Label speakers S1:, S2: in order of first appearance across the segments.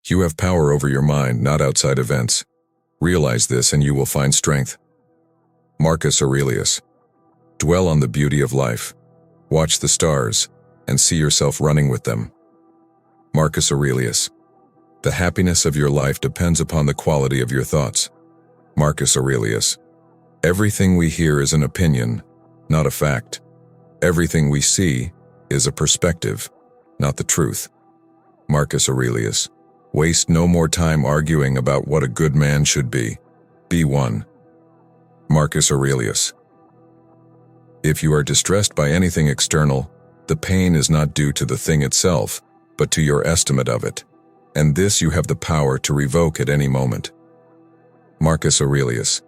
S1: You have power over your mind, not outside events. Realize this and you will find strength. Marcus Aurelius. Dwell on the beauty of life. Watch the stars, and see yourself running with them. Marcus Aurelius. The happiness of your life depends upon the quality of your thoughts. Marcus Aurelius. Everything we hear is an opinion, not a fact. Everything we see is a perspective, not the truth. Marcus Aurelius. Waste no more time arguing about what a good man should be. Be one. Marcus Aurelius. If you are distressed by anything external, the pain is not due to the thing itself, but to your estimate of it, and this you have the power to revoke at any moment. Marcus Aurelius.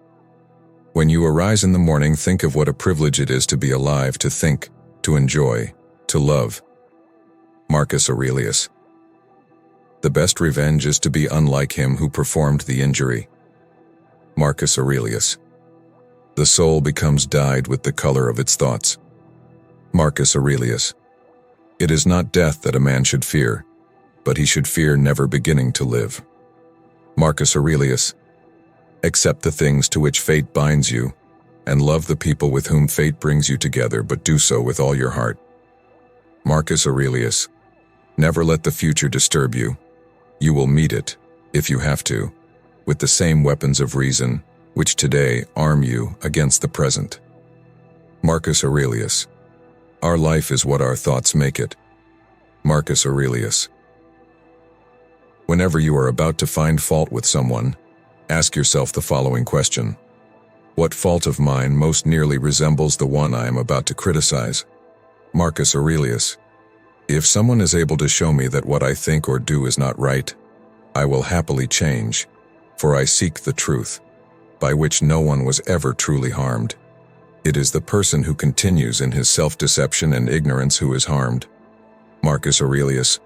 S1: When you arise in the morning, think of what a privilege it is to be alive, to think, to enjoy, to love. Marcus Aurelius. The best revenge is to be unlike him who performed the injury. Marcus Aurelius. The soul becomes dyed with the color of its thoughts. Marcus Aurelius. It is not death that a man should fear, but he should fear never beginning to live. Marcus Aurelius. Accept the things to which fate binds you, and love the people with whom fate brings you together, but do so with all your heart. Marcus Aurelius. Never let the future disturb you. You will meet it, if you have to, with the same weapons of reason which today arm you against the present. Marcus Aurelius. Our life is what our thoughts make it. Marcus Aurelius. Whenever you are about to find fault with someone, ask yourself the following question. What fault of mine most nearly resembles the one I am about to criticize? Marcus Aurelius. If someone is able to show me that what I think or do is not right, I will happily change, for I seek the truth, by which no one was ever truly harmed. It is the person who continues in his self-deception and ignorance who is harmed. Marcus Aurelius.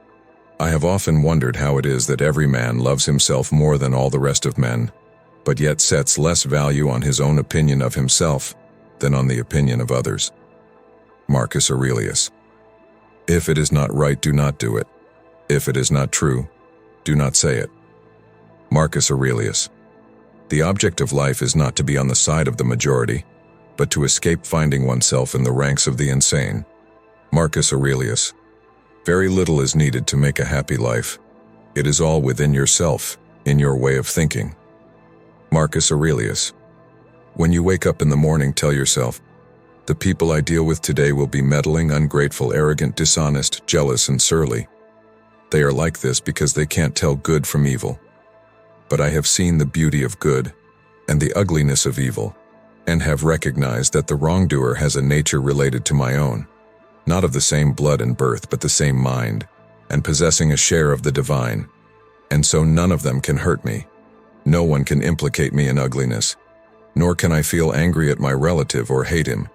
S1: I have often wondered how it is that every man loves himself more than all the rest of men, but yet sets less value on his own opinion of himself than on the opinion of others. Marcus Aurelius. If it is not right, do not do it. If it is not true, do not say it. Marcus Aurelius. The object of life is not to be on the side of the majority, but to escape finding oneself in the ranks of the insane. Marcus Aurelius. Very little is needed to make a happy life. It is all within yourself, in your way of thinking. Marcus Aurelius. When you wake up in the morning, tell yourself, the people I deal with today will be meddling, ungrateful, arrogant, dishonest, jealous, and surly. They are like this because they can't tell good from evil. But I have seen the beauty of good and the ugliness of evil, and have recognized that the wrongdoer has a nature related to my own, not of the same blood and birth, but the same mind, and possessing a share of the divine, and so none of them can hurt me. No one can implicate me in ugliness, nor can I feel angry at my relative or hate him.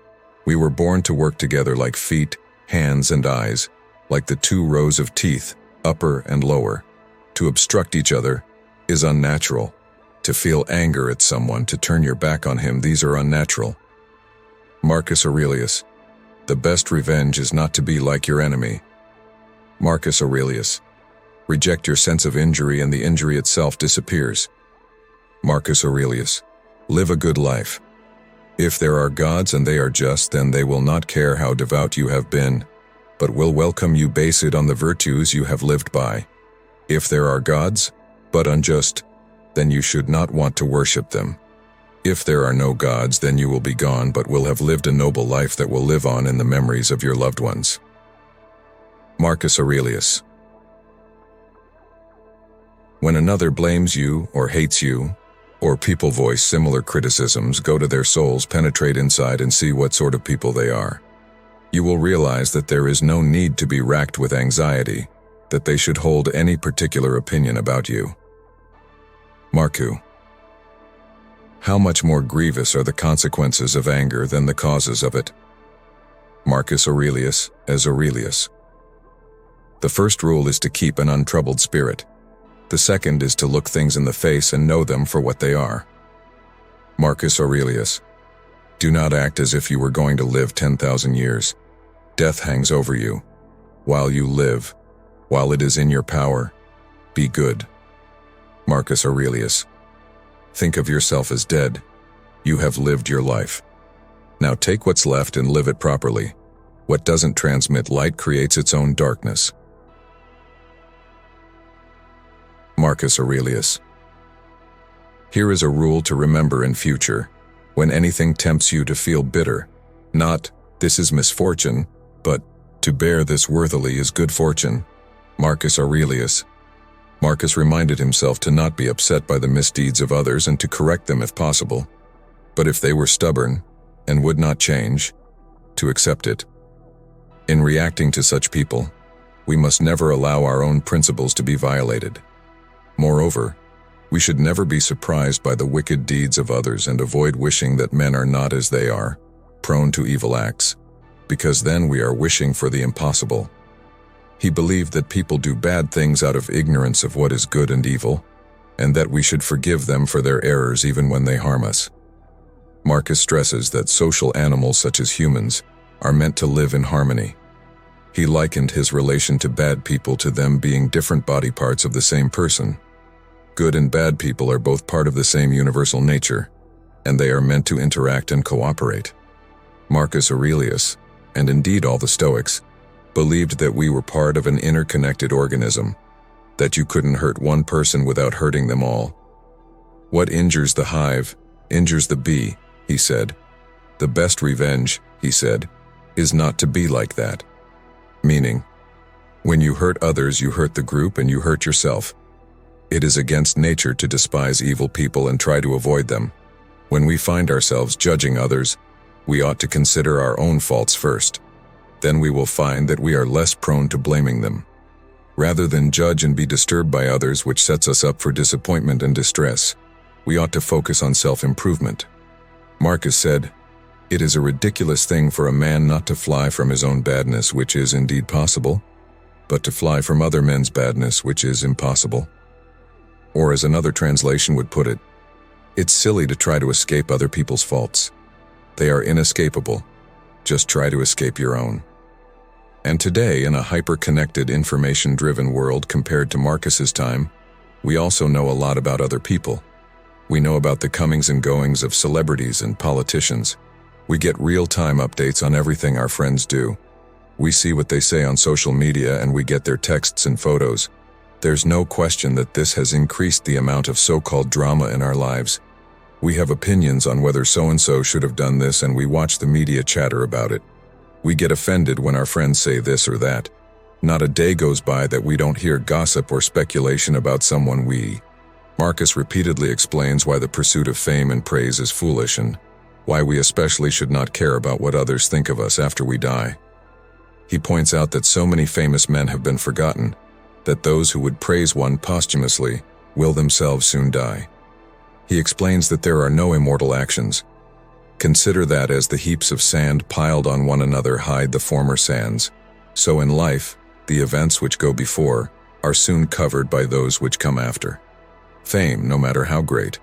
S1: We were born to work together like feet, hands, and eyes, like the two rows of teeth, upper and lower. To obstruct each other is unnatural. To feel anger at someone, to turn your back on him, these are unnatural. Marcus Aurelius. The best revenge is not to be like your enemy. Marcus Aurelius. Reject your sense of injury and the injury itself disappears. Marcus Aurelius. Live a good life. If there are gods and they are just, then they will not care how devout you have been, but will welcome you based on the virtues you have lived by. If there are gods, but unjust, then you should not want to worship them. If there are no gods, then you will be gone, but will have lived a noble life that will live on in the memories of your loved ones. Marcus Aurelius. When another blames you or hates you, or people voice similar criticisms, go to their souls, penetrate inside, and see what sort of people they are. You will realize that there is no need to be racked with anxiety, that they should hold any particular opinion about you. Marcus. How much more grievous are the consequences of anger than the causes of it? Marcus Aurelius as Aurelius. The first rule is to keep an untroubled spirit. The second is to look things in the face and know them for what they are. Marcus Aurelius. Do not act as if you were going to live 10,000 years. Death hangs over you. While you live, while it is in your power, be good. Marcus Aurelius. Think of yourself as dead. You have lived your life. Now take what's left and live it properly. What doesn't transmit light creates its own darkness. Marcus Aurelius. Here is a rule to remember in future. When anything tempts you to feel bitter, not, "This is misfortune," but, "To bear this worthily is good fortune." Marcus Aurelius. Marcus reminded himself to not be upset by the misdeeds of others and to correct them if possible. But if they were stubborn and would not change, to accept it. In reacting to such people, we must never allow our own principles to be violated. Moreover, we should never be surprised by the wicked deeds of others and avoid wishing that men are not as they are, prone to evil acts, because then we are wishing for the impossible. He believed that people do bad things out of ignorance of what is good and evil, and that we should forgive them for their errors even when they harm us. Marcus stresses that social animals such as humans are meant to live in harmony. He likened his relation to bad people to them being different body parts of the same person. Good and bad people are both part of the same universal nature, and they are meant to interact and cooperate. Marcus Aurelius, and indeed all the Stoics, believed that we were part of an interconnected organism, that you couldn't hurt one person without hurting them all. What injures the hive, injures the bee, he said. The best revenge, he said, is not to be like that. Meaning, when you hurt others, you hurt the group and you hurt yourself. It is against nature to despise evil people and try to avoid them. When we find ourselves judging others, we ought to consider our own faults first. Then we will find that we are less prone to blaming them. Rather than judge and be disturbed by others, which sets us up for disappointment and distress, we ought to focus on self-improvement. Marcus said, "It is a ridiculous thing for a man not to fly from his own badness, which is indeed possible, but to fly from other men's badness, which is impossible." Or as another translation would put it, it's silly to try to escape other people's faults. They are inescapable. Just try to escape your own. And today, in a hyper-connected, information-driven world compared to Marcus's time, we also know a lot about other people. We know about the comings and goings of celebrities and politicians. We get real-time updates on everything our friends do. We see what they say on social media and we get their texts and photos. There's no question that this has increased the amount of so-called drama in our lives. We have opinions on whether so-and-so should have done this and we watch the media chatter about it. We get offended when our friends say this or that. Not a day goes by that we don't hear gossip or speculation about someone Marcus repeatedly explains why the pursuit of fame and praise is foolish and why we especially should not care about what others think of us after we die. He points out that so many famous men have been forgotten, that those who would praise one posthumously will themselves soon die. He explains that there are no immortal actions. Consider that as the heaps of sand piled on one another hide the former sands, so in life, the events which go before are soon covered by those which come after. Fame, no matter how great,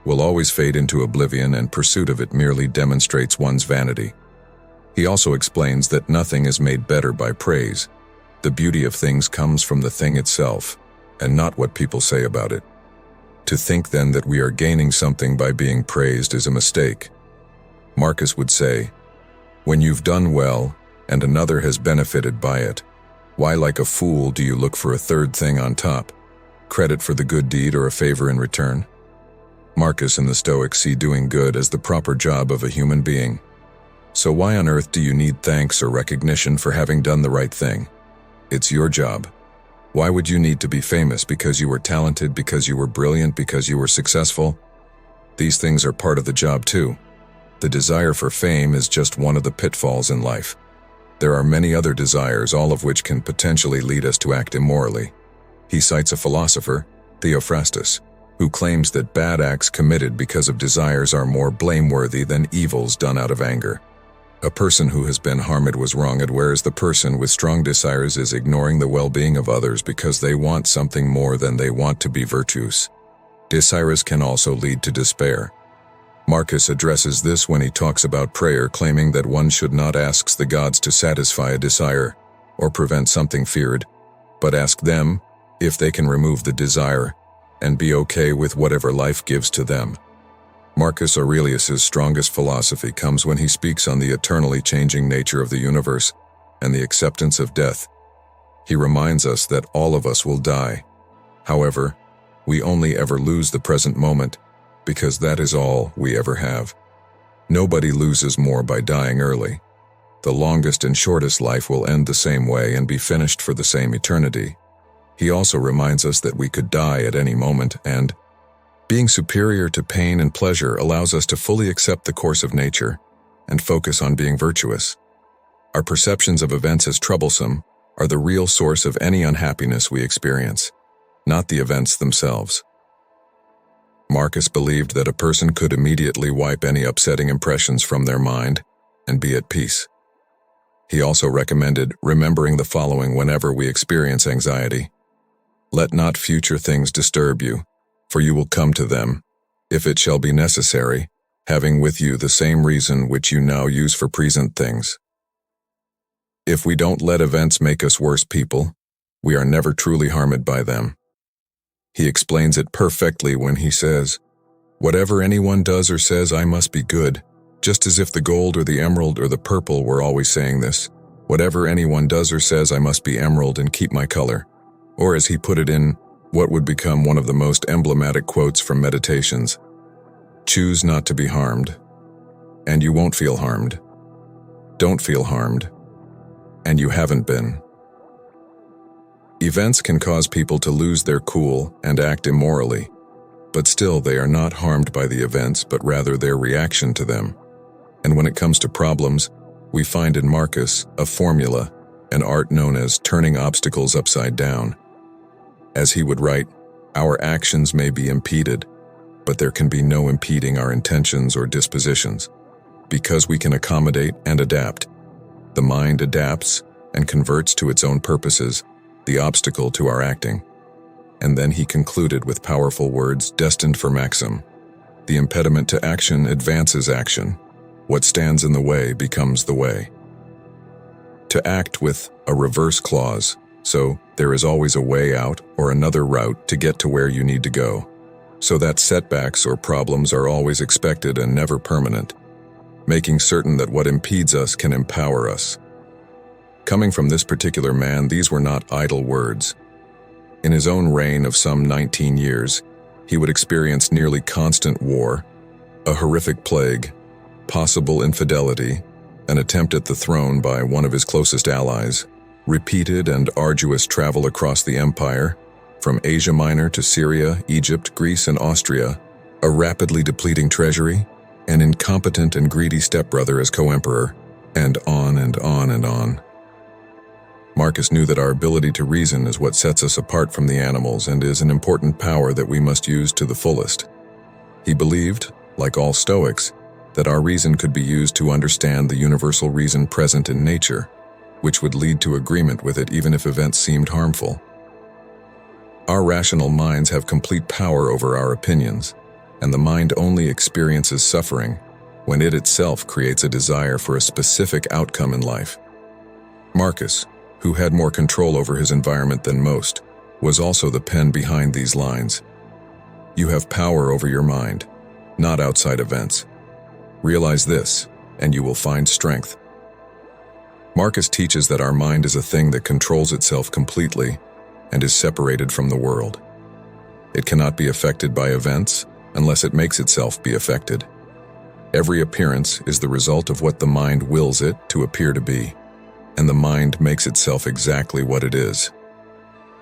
S1: will always fade into oblivion, and pursuit of it merely demonstrates one's vanity. He also explains that nothing is made better by praise. The beauty of things comes from the thing itself, and not what people say about it. To think then that we are gaining something by being praised is a mistake. Marcus would say, "When you've done well, and another has benefited by it, why like a fool do you look for a third thing on top? Credit for the good deed or a favor in return?" Marcus and the Stoics see doing good as the proper job of a human being. So why on earth do you need thanks or recognition for having done the right thing? It's your job. Why would you need to be famous because you were talented, because you were brilliant, because you were successful? These things are part of the job too. The desire for fame is just one of the pitfalls in life. There are many other desires, all of which can potentially lead us to act immorally. He cites a philosopher, Theophrastus, who claims that bad acts committed because of desires are more blameworthy than evils done out of anger. A person who has been harmed was wronged, whereas the person with strong desires is ignoring the well-being of others because they want something more than they want to be virtuous. Desires can also lead to despair. Marcus addresses this when he talks about prayer, claiming that one should not ask the gods to satisfy a desire or prevent something feared, but ask them if they can remove the desire, and be okay with whatever life gives to them. Marcus Aurelius's strongest philosophy comes when he speaks on the eternally changing nature of the universe and the acceptance of death. He reminds us that all of us will die. However, we only ever lose the present moment because that is all we ever have. Nobody loses more by dying early. The longest and shortest life will end the same way and be finished for the same eternity. He also reminds us that we could die at any moment, and being superior to pain and pleasure allows us to fully accept the course of nature and focus on being virtuous. Our perceptions of events as troublesome are the real source of any unhappiness we experience, not the events themselves. Marcus believed that a person could immediately wipe any upsetting impressions from their mind and be at peace. He also recommended remembering the following whenever we experience anxiety. Let not future things disturb you, for you will come to them, if it shall be necessary, having with you the same reason which you now use for present things. If we don't let events make us worse people, we are never truly harmed by them. He explains it perfectly when he says, "Whatever anyone does or says, I must be good," just as if the gold or the emerald or the purple were always saying this. Whatever anyone does or says, I must be emerald and keep my color. Or as he put it in what would become one of the most emblematic quotes from Meditations, choose not to be harmed, and you won't feel harmed. Don't feel harmed, and you haven't been. Events can cause people to lose their cool and act immorally, but still they are not harmed by the events but rather their reaction to them. And when it comes to problems, we find in Marcus a formula, an art known as turning obstacles upside down. As he would write, our actions may be impeded, but there can be no impeding our intentions or dispositions, because we can accommodate and adapt. The mind adapts and converts to its own purposes the obstacle to our acting. And then he concluded with powerful words destined for maxim. The impediment to action advances action. What stands in the way becomes the way. To act with a reverse clause, so there is always a way out or another route to get to where you need to go, so that setbacks or problems are always expected and never permanent, making certain that what impedes us can empower us. Coming from this particular man, these were not idle words. In his own reign of some 19 years, he would experience nearly constant war, a horrific plague, possible infidelity, an attempt at the throne by one of his closest allies, repeated and arduous travel across the empire, from Asia Minor to Syria, Egypt, Greece, and Austria, a rapidly depleting treasury, an incompetent and greedy stepbrother as co-emperor, and on and on and on. Marcus knew that our ability to reason is what sets us apart from the animals and is an important power that we must use to the fullest. He believed, like all Stoics, that our reason could be used to understand the universal reason present in nature, which would lead to agreement with it even if events seemed harmful. Our rational minds have complete power over our opinions, and the mind only experiences suffering when it itself creates a desire for a specific outcome in life. Marcus, who had more control over his environment than most, was also the pen behind these lines. You have power over your mind, not outside events. Realize this, and you will find strength. Marcus teaches that our mind is a thing that controls itself completely and is separated from the world. It cannot be affected by events unless it makes itself be affected. Every appearance is the result of what the mind wills it to appear to be, and the mind makes itself exactly what it is.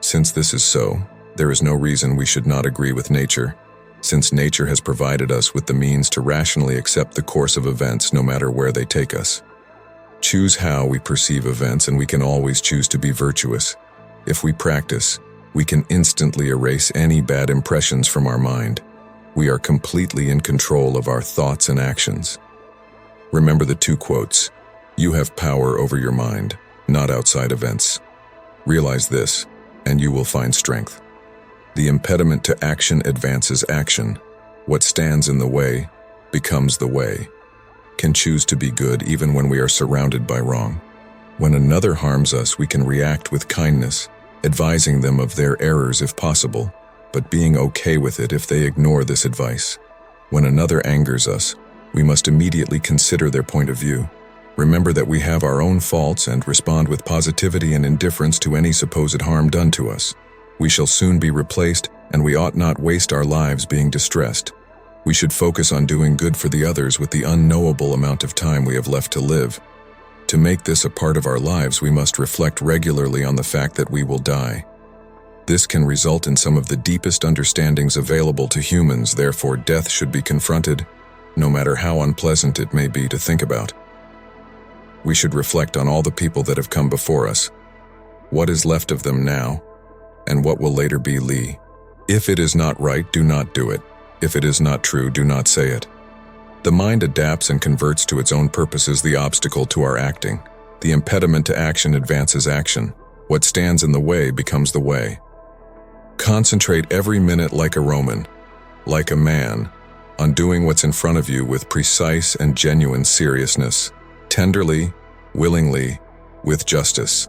S1: Since this is so, there is no reason we should not agree with nature, since nature has provided us with the means to rationally accept the course of events no matter where they take us. Choose how we perceive events, and we can always choose to be virtuous. If we practice, we can instantly erase any bad impressions from our mind. We are completely in control of our thoughts and actions. Remember the two quotes. You have power over your mind, not outside events. Realize this, and you will find strength. The impediment to action advances action. What stands in the way becomes the way. Can choose to be good even when we are surrounded by wrong. When another harms us, we can react with kindness, advising them of their errors if possible, but being okay with it if they ignore this advice. When another angers us, we must immediately consider their point of view. Remember that we have our own faults and respond with positivity and indifference to any supposed harm done to us. We shall soon be replaced, and we ought not waste our lives being distressed. We should focus on doing good for the others with the unknowable amount of time we have left to live. To make this a part of our lives, we must reflect regularly on the fact that we will die. This can result in some of the deepest understandings available to humans, therefore death should be confronted, no matter how unpleasant it may be to think about. We should reflect on all the people that have come before us. What is left of them now, and what will later be Lee? If it is not right, do not do it. If it is not true, do not say it. The mind adapts and converts to its own purposes the obstacle to our acting. The impediment to action advances action. What stands in the way becomes the way. Concentrate every minute like a Roman, like a man, on doing what's in front of you with precise and genuine seriousness, tenderly, willingly, with justice,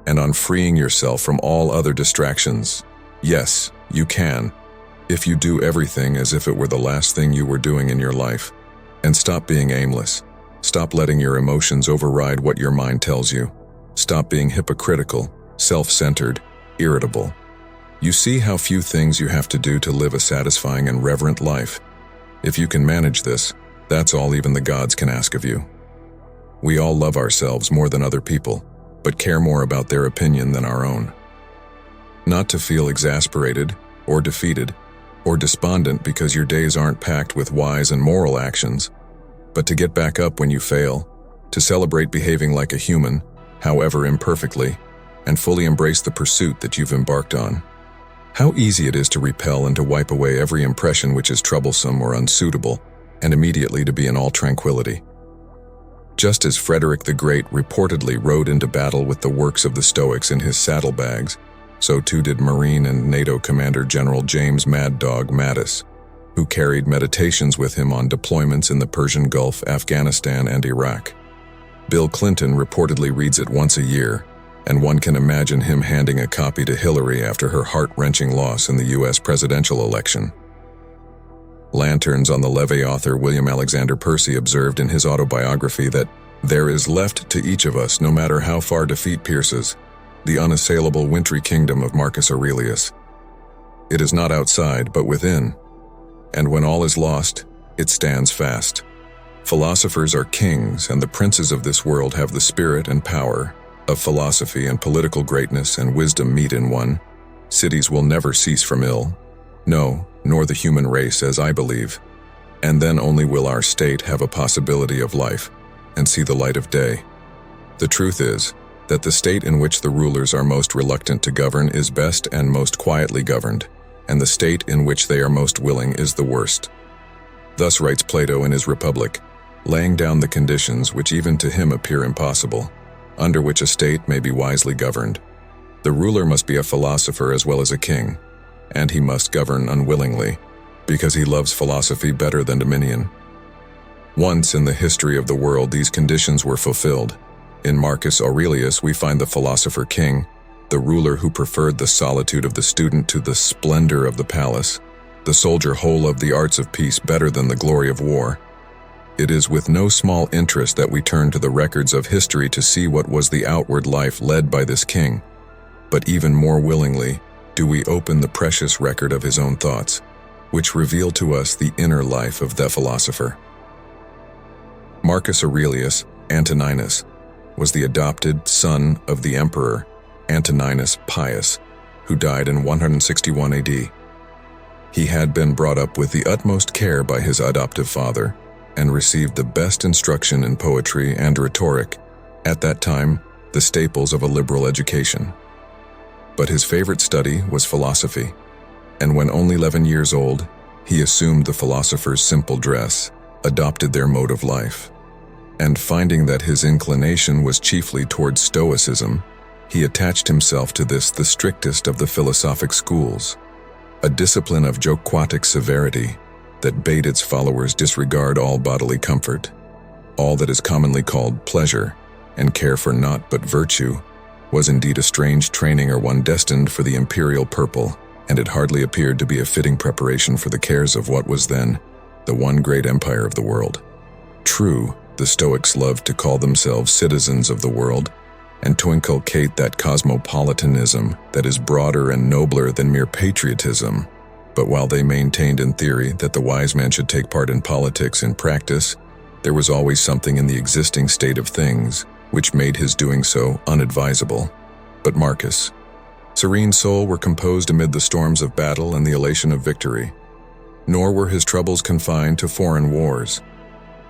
S1: and on freeing yourself from all other distractions. Yes, you can, if you do everything as if it were the last thing you were doing in your life. And stop being aimless. Stop letting your emotions override what your mind tells you. Stop being hypocritical, self-centered, irritable. You see how few things you have to do to live a satisfying and reverent life. If you can manage this, that's all even the gods can ask of you. We all love ourselves more than other people, but care more about their opinion than our own. Not to feel exasperated, or defeated, or despondent because your days aren't packed with wise and moral actions, but to get back up when you fail, to celebrate behaving like a human, however imperfectly, and fully embrace the pursuit that you've embarked on. How easy it is to repel and to wipe away every impression which is troublesome or unsuitable, and immediately to be in all tranquility. Just as Frederick the Great reportedly rode into battle with the works of the Stoics in his saddlebags, so too did Marine and NATO Commander General James Mad Dog Mattis, who carried meditations with him on deployments in the Persian Gulf, Afghanistan, and Iraq. Bill Clinton reportedly reads it once a year, and one can imagine him handing a copy to Hillary after her heart-wrenching loss in the U.S. presidential election. Lanterns on the Levee author William Alexander Percy observed in his autobiography that there is left to each of us, no matter how far defeat pierces, the unassailable wintry kingdom of Marcus Aurelius. It is not outside, but within, and when all is lost, it stands fast. Philosophers are kings, and the princes of this world have the spirit and power of philosophy, and political greatness and wisdom meet in one. Cities will never cease from ill, no, nor the human race, as I believe, and then only will our state have a possibility of life and see the light of day. The truth is that the state in which the rulers are most reluctant to govern is best and most quietly governed, and the state in which they are most willing is the worst. Thus writes Plato in his Republic, laying down the conditions which even to him appear impossible, under which a state may be wisely governed. The ruler must be a philosopher as well as a king, and he must govern unwillingly, because he loves philosophy better than dominion. Once in the history of the world these conditions were fulfilled. In Marcus Aurelius we find the philosopher king, the ruler who preferred the solitude of the student to the splendor of the palace, the soldier who loved the arts of peace better than the glory of war. It is with no small interest that we turn to the records of history to see what was the outward life led by this king, but even more willingly do we open the precious record of his own thoughts, which reveal to us the inner life of the philosopher. Marcus Aurelius, Antoninus, was the adopted son of the emperor Antoninus Pius, who died in 161 AD. He had been brought up with the utmost care by his adoptive father and received the best instruction in poetry and rhetoric, at that time the staples of a liberal education. But his favorite study was philosophy, and when only 11 years old, he assumed the philosopher's simple dress, adopted their mode of life. And finding that his inclination was chiefly towards Stoicism, he attached himself to this, the strictest of the philosophic schools, a discipline of joquatic severity that bade its followers disregard all bodily comfort, all that is commonly called pleasure, and care for naught but virtue, was indeed a strange training, or one destined for the imperial purple and it hardly appeared to be a fitting preparation for the cares of what was then the one great empire of the world. True, the Stoics loved to call themselves citizens of the world, and to inculcate that cosmopolitanism that is broader and nobler than mere patriotism. But while they maintained in theory that the wise man should take part in politics in practice, there was always something in the existing state of things which made his doing so unadvisable. But Marcus' serene soul were composed amid the storms of battle and the elation of victory. Nor were his troubles confined to foreign wars.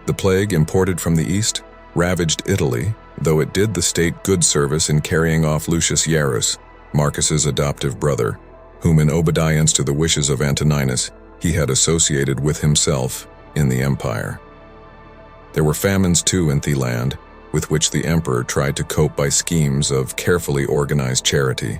S1: The plague imported from the east ravaged Italy, though it did the state good service in carrying off Lucius Yarus, Marcus's adoptive brother, whom in obedience to the wishes of Antoninus he had associated with himself in the empire. There were famines too in the land, with which the emperor tried to cope by schemes of carefully organized charity.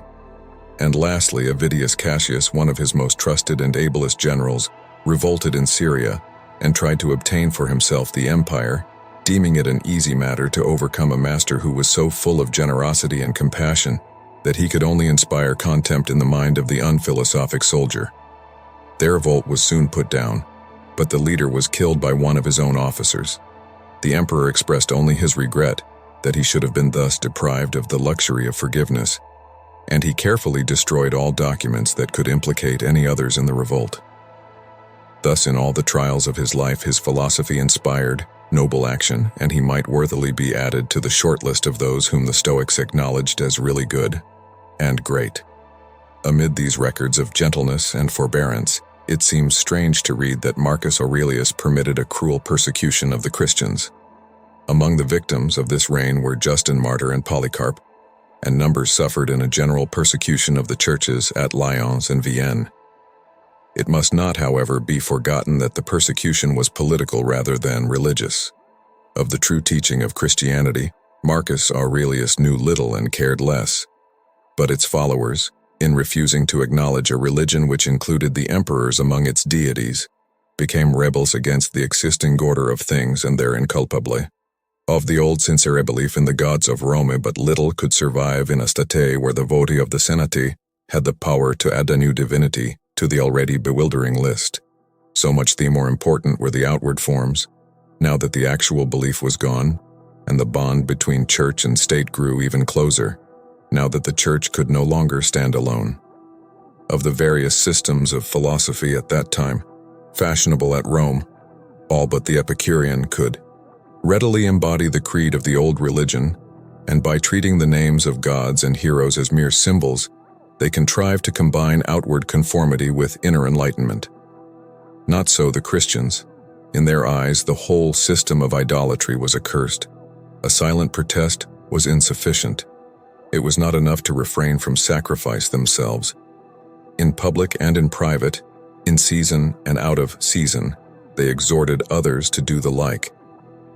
S1: And lastly, Avidius Cassius, one of his most trusted and ablest generals, revolted in Syria and tried to obtain for himself the empire, deeming it an easy matter to overcome a master who was so full of generosity and compassion that he could only inspire contempt in the mind of the unphilosophic soldier. Their revolt was soon put down, but the leader was killed by one of his own officers. The emperor expressed only his regret that he should have been thus deprived of the luxury of forgiveness, and he carefully destroyed all documents that could implicate any others in the revolt. Thus, in all the trials of his life, his philosophy inspired noble action, and he might worthily be added to the short list of those whom the Stoics acknowledged as really good and great. Amid these records of gentleness and forbearance, it seems strange to read that Marcus Aurelius permitted a cruel persecution of the Christians. Among the victims of this reign were Justin Martyr and Polycarp, and numbers suffered in a general persecution of the churches at Lyons and Vienne. It must not, however, be forgotten that the persecution was political rather than religious. Of the true teaching of Christianity, Marcus Aurelius knew little and cared less. But its followers, in refusing to acknowledge a religion which included the emperors among its deities, became rebels against the existing order of things and therein culpably. Of the old sincere belief in the gods of Rome, but little could survive in a state where the voti of the Senate had the power to add a new divinity to the already bewildering list. So much the more important were the outward forms, now that the actual belief was gone, and the bond between church and state grew even closer, now that the church could no longer stand alone. Of the various systems of philosophy at that time, fashionable at Rome, all but the Epicurean could readily embody the creed of the old religion, and by treating the names of gods and heroes as mere symbols, they contrived to combine outward conformity with inner enlightenment. Not so the Christians. In their eyes, the whole system of idolatry was accursed. A silent protest was insufficient. It was not enough to refrain from sacrifice themselves. In public and in private, in season and out of season, they exhorted others to do the like.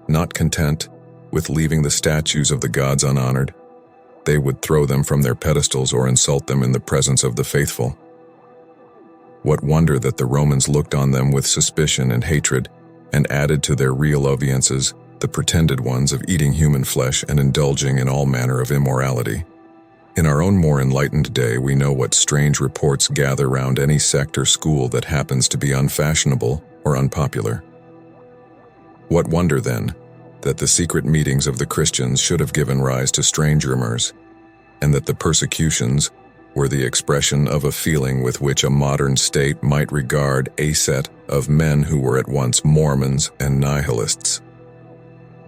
S1: Not content with leaving the statues of the gods unhonored, they would throw them from their pedestals or insult them in the presence of the faithful. What wonder that the Romans looked on them with suspicion and hatred, and added to their real obeisances the pretended ones of eating human flesh and indulging in all manner of immorality. In our own more enlightened day, we know what strange reports gather round any sect or school that happens to be unfashionable or unpopular. What wonder, then, that the secret meetings of the Christians should have given rise to strange rumors, and that the persecutions were the expression of a feeling with which a modern state might regard a set of men who were at once Mormons and nihilists.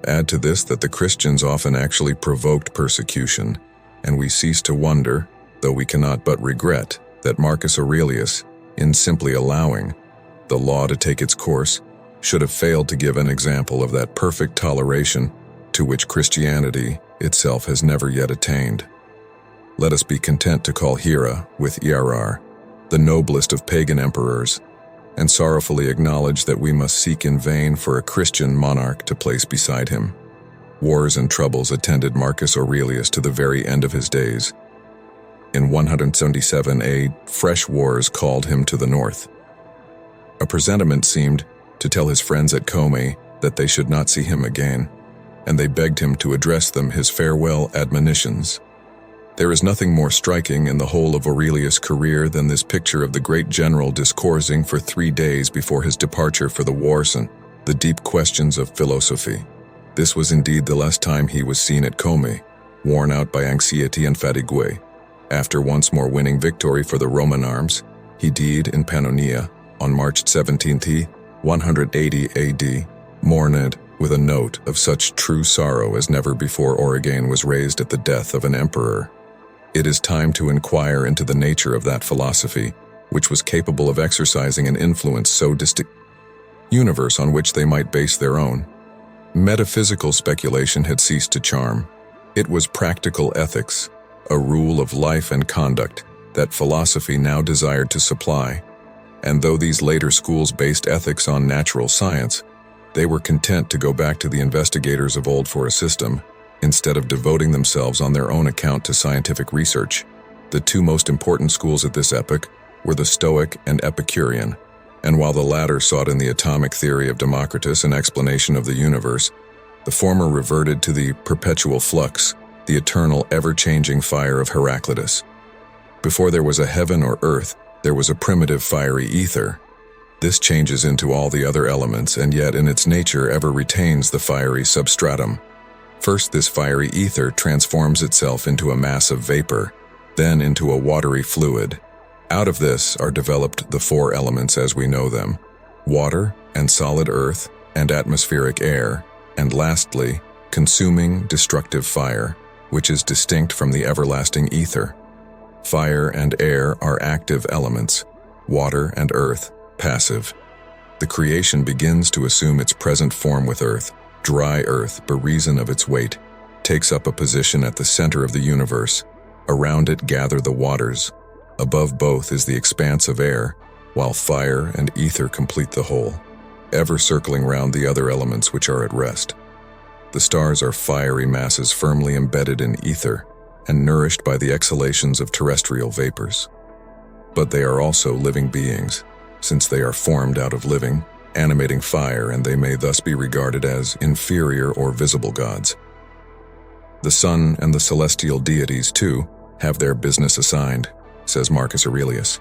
S1: Add to this that the Christians often actually provoked persecution, and we cease to wonder, though we cannot but regret, that Marcus Aurelius, in simply allowing the law to take its course, should have failed to give an example of that perfect toleration to which Christianity itself has never yet attained. Let us be content to call Hera, with ERR, the noblest of pagan emperors, and sorrowfully acknowledge that we must seek in vain for a Christian monarch to place beside him. Wars and troubles attended Marcus Aurelius to the very end of his days. In 177 fresh wars called him to the north. A presentiment seemed to tell his friends at Como that they should not see him again, and they begged him to address them his farewell admonitions. There is nothing more striking in the whole of Aurelius' career than this picture of the great general discoursing for 3 days before his departure for the wars and the deep questions of philosophy. This was indeed the last time he was seen at Como, worn out by anxiety and fatigue. After once more winning victory for the Roman arms, he died in Pannonia on March 17, 180 AD, mourned with a note of such true sorrow as never before Origen was raised at the death of an emperor. It is time to inquire into the nature of that philosophy, which was capable of exercising an influence so distinct, universe on which they might base their own. Metaphysical speculation had ceased to charm. It was practical ethics, a rule of life and conduct, that philosophy now desired to supply. And though these later schools based ethics on natural science, they were content to go back to the investigators of old for a system, instead of devoting themselves on their own account to scientific research. The two most important schools at this epoch were the Stoic and Epicurean, and while the latter sought in the atomic theory of Democritus an explanation of the universe, the former reverted to the perpetual flux, the eternal, ever-changing fire of Heraclitus. Before there was a heaven or earth, there was a primitive fiery ether. This changes into all the other elements and yet in its nature ever retains the fiery substratum. First, this fiery ether transforms itself into a mass of vapor, then into a watery fluid. Out of this are developed the 4 elements as we know them: water and solid earth and atmospheric air, and lastly, consuming, destructive fire, which is distinct from the everlasting ether. Fire and air are active elements, water and earth, passive. The creation begins to assume its present form with earth. Dry earth, by reason of its weight, takes up a position at the center of the universe. Around it gather the waters. Above both is the expanse of air, while fire and ether complete the whole, ever circling round the other elements which are at rest. The stars are fiery masses firmly embedded in ether and nourished by the exhalations of terrestrial vapors. But they are also living beings, since they are formed out of living, animating fire, and they may thus be regarded as inferior or visible gods. The sun and the celestial deities, too, have their business assigned, says Marcus Aurelius.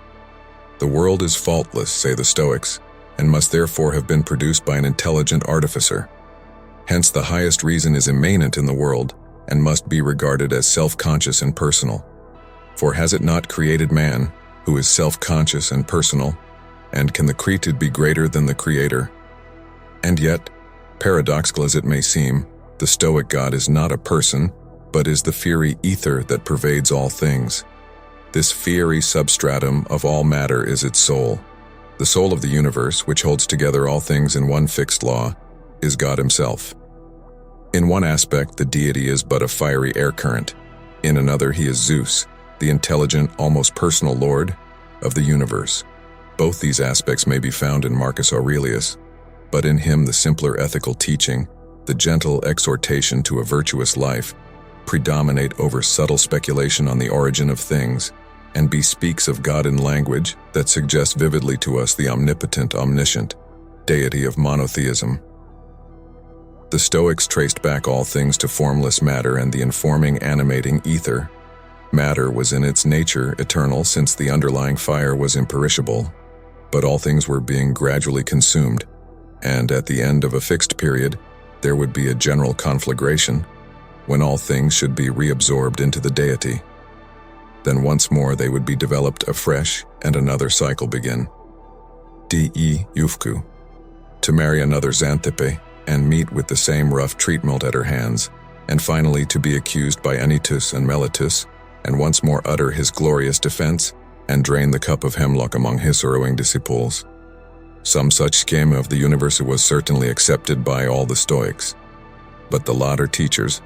S1: The world is faultless, say the Stoics, and must therefore have been produced by an intelligent artificer. Hence the highest reason is immanent in the world, and must be regarded as self-conscious and personal. For has it not created man, who is self-conscious and personal, and can the created be greater than the Creator? And yet, paradoxical as it may seem, the Stoic God is not a person, but is the fiery ether that pervades all things. This fiery substratum of all matter is its soul. The soul of the universe, which holds together all things in one fixed law, is God himself. In one aspect, the deity is but a fiery air current. In another, he is Zeus, the intelligent, almost personal Lord of the universe. Both these aspects may be found in Marcus Aurelius, but in him the simpler ethical teaching, the gentle exhortation to a virtuous life, predominate over subtle speculation on the origin of things, and bespeaks of God in language that suggests vividly to us the omnipotent, omniscient deity of monotheism. The Stoics traced back all things to formless matter and the informing, animating ether. Matter was in its nature eternal, since the underlying fire was imperishable, but all things were being gradually consumed, and at the end of a fixed period, there would be a general conflagration, when all things should be reabsorbed into the deity. Then once more they would be developed afresh, and another cycle begin. De Eufku, to marry another Xanthippe, and meet with the same rough treatment at her hands, and finally to be accused by Anytus and Melitus, and once more utter his glorious defense, and drain the cup of hemlock among his sorrowing disciples. Some such scheme of the universe was certainly accepted by all the Stoics, but the latter teachers,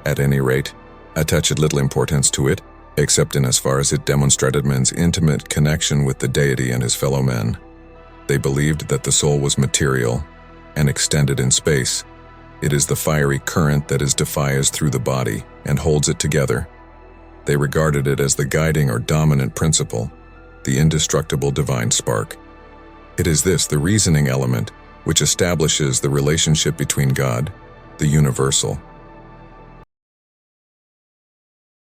S1: at any rate, attached little importance to it, except in as far as it demonstrated man's intimate connection with the deity and his fellow men. They believed that the soul was material and extended in space. It is the fiery current that is diffused through the body and holds it together. They regarded it as the guiding or dominant principle, the indestructible divine spark. It is this, the reasoning element, which establishes the relationship between God, the universal,